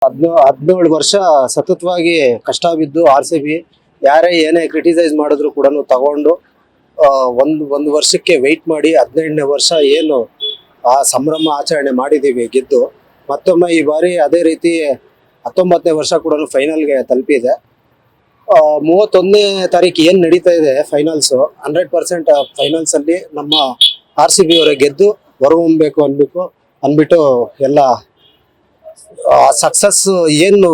17 ವರ್ಷ ಸತತವಾಗಿ ಕಷ್ಟ ಬಿದ್ದು RCB ಯಾರೇ ಏನೇ ಕ್ರಿಟಿಸೈಸ್ ಮಾಡಿದ್ರು ಕೂಡ ತಗೊಂಡು ಒಂದು ವರ್ಷಕ್ಕೆ ವೆಯ್ಟ್ ಮಾಡಿ 18ನೇ ವರ್ಷ ಏನು ಆ ಸಂಭ್ರಮ ಆಚರಣೆ ಮಾಡಿದೀವಿ ಗೆದ್ದು ಮತ್ತೊಮ್ಮೆ ಈ ಬಾರಿ ಅದೇ ರೀತಿ 19ನೇ ವರ್ಷ ಕೂಡ ಫೈನಲ್ಗೆ ತಲುಪಿದೆ. 31ನೇ ತಾರೀಕು ಏನು ನಡೀತಾ ಇದೆ ಫೈನಲ್ಸ್ 100% ಫೈನಲ್ಸ್ ಅಲ್ಲಿ ನಮ್ಮ RCB ಅವರೇ ಗೆದ್ದು ಹೊರಹೊಮ್ಮಬೇಕು ಅಂದ್ಬಿಟ್ಟು ಎಲ್ಲ ಸಕ್ಸಸ್ ಏನು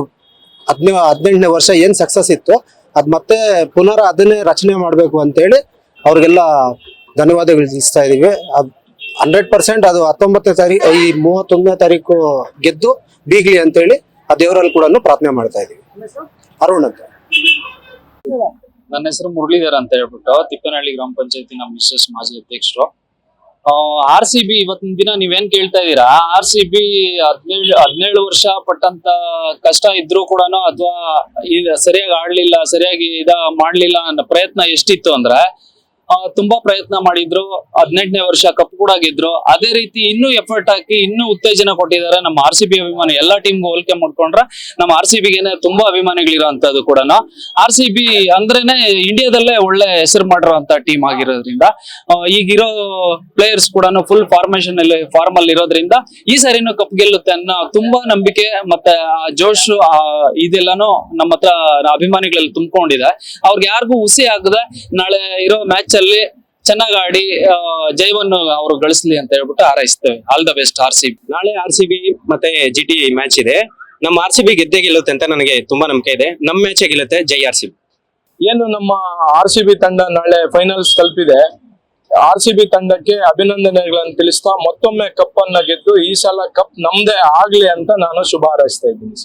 18ನೇ ವರ್ಷ ಏನು ಸಕ್ಸಸ್ ಇತ್ತು ಅದು ಮತ್ತೆ ಪುನರ್ ಅದನ್ನೇ ರಚನೆ ಮಾಡಬೇಕು ಅಂತೇಳಿ ಅವ್ರಿಗೆಲ್ಲ ಧನ್ಯವಾದಗಳು ತಿಳಿಸ್ತಾ ಇದೀವಿ. 100% ಅದು 19ನೇ ತಾರೀಕು ಈ 31ನೇ ತಾರೀಕು ಗೆದ್ದು ಬೀಗ್ಲಿ ಅಂತೇಳಿ ಆ ದೇವರಲ್ಲಿ ಕೂಡ ಪ್ರಾರ್ಥನೆ ಮಾಡ್ತಾ ಇದೀವಿ. ಅರುಣ್ ಅಂತ ನನ್ನ ಹೆಸರು ಮುರಳೀಧರ್ ಅಂತ ಹೇಳ್ಬಿಟ್ಟು ತಿಪ್ಪೇನಹಳ್ಳಿ ಗ್ರಾಮ ಪಂಚಾಯತಿ ನಮ್ಮ ಮಿಸ್ಸಸ್ ಮಾಜಿ ಅಧ್ಯಕ್ಷರು. RCB ಇವತ್ತಿನ ದಿನ ನೀವೇನ್ ಕೇಳ್ತಾ ಇದೀರಾ, RCB 17 ವರ್ಷ ಪಟ್ಟಂತ ಕಷ್ಟ ಇದ್ರೂ ಕೂಡ ಅಥವಾ ಸರಿಯಾಗಿ ಆಡ್ಲಿಲ್ಲ, ಸರಿಯಾಗಿ ಮಾಡ್ಲಿಲ್ಲ ಅನ್ನೋ ಪ್ರಯತ್ನ ಎಷ್ಟಿತ್ತು ಅಂದ್ರೆ ತುಂಬಾ ಪ್ರಯತ್ನ ಮಾಡಿದ್ರು. 18ನೇ ವರ್ಷ ಕಪ್ ಕೂಡ ಗೆದ್ರು. ಅದೇ ರೀತಿ ಇನ್ನೂ ಎಫರ್ಟ್ ಹಾಕಿ ಇನ್ನೂ ಉತ್ತೇಜನ ಕೊಟ್ಟಿದ್ದಾರೆ ನಮ್ಮ RCB ಅಭಿಮಾನಿ. ಎಲ್ಲಾ ಟೀಮ್ಗೂ ಹೋಲಿಕೆ ಮಾಡ್ಕೊಂಡ್ರೆ ನಮ್ಮ RCBಗೆನೆ ತುಂಬಾ ಅಭಿಮಾನಿಗಳಿರೋಂಥದ್ದು ಕೂಡ. RCB ಅಂದ್ರೇನೆ ಇಂಡಿಯಾದಲ್ಲೇ ಒಳ್ಳೆ ಹೆಸರು ಮಾಡಿರುವಂತ ಟೀಮ್ ಆಗಿರೋದ್ರಿಂದ ಈಗಿರೋ ಪ್ಲೇಯರ್ಸ್ ಕೂಡ ಫುಲ್ ಫಾರ್ಮೇಶನ್ ಅಲ್ಲಿ ಫಾರ್ಮ್ ಅಲ್ಲಿ ಇರೋದ್ರಿಂದ ಈ ಸಾರಿನೂ ಕಪ್ ಗೆಲ್ಲುತ್ತೆ ಅನ್ನೋ ತುಂಬಾ ನಂಬಿಕೆ ಮತ್ತೆ ಜೋಶ್ ಇದೆಲ್ಲಾನು ನಮ್ಮ ಹತ್ರ ಅಭಿಮಾನಿಗಳಲ್ಲಿ ತುಂಬಿಕೊಂಡಿದೆ. ಅವ್ರಿಗೆ ಯಾರಿಗೂ ಹುಸಿ ಆಗದೆ ನಾಳೆ ಇರೋ ಮ್ಯಾಚ್ ಅಲ್ಲಿ ಚೆನ್ನಾಗಿ ಆಡಿ ಜಯವನ್ನು ಅವರು ಗಳಿಸ್ಲಿ ಅಂತ ಹೇಳ್ಬಿಟ್ಟು ಹಾರೈಸ್ತೇವೆ. All the best RCB. ನಾಳೆ RCB ಮತ್ತೆ GT ಮ್ಯಾಚ್ ಇದೆ. ನಮ್ಮ RCB ಗೆದ್ದೇ ಗೆಲ್ಲುತ್ತೆ ಅಂತ ನನಗೆ ತುಂಬಾ ನಂಬಿಕೆ ಇದೆ. ನಮ್ಮ ಮ್ಯಾಚ್ ಗೆಲ್ಲುತ್ತೆ. ಜೈ RCB. ಏನು ನಮ್ಮ RCB ತಂಡ ನಾಳೆ ಫೈನಲ್ಸ್ ತಲುಪಿದೆ. RCB ತಂಡಕ್ಕೆ ಅಭಿನಂದನೆಗಳನ್ನು ತಿಳಿಸ್ತಾ ಮತ್ತೊಮ್ಮೆ ಕಪ್ ಅನ್ನ ಗೆದ್ದು ಈ ಸಲ ಕಪ್ ನಮ್ದೇ ಆಗ್ಲಿ ಅಂತ ನಾನು ಶುಭ ಹಾರೈಸ್ತಾ ಇದ್ದೀನಿ.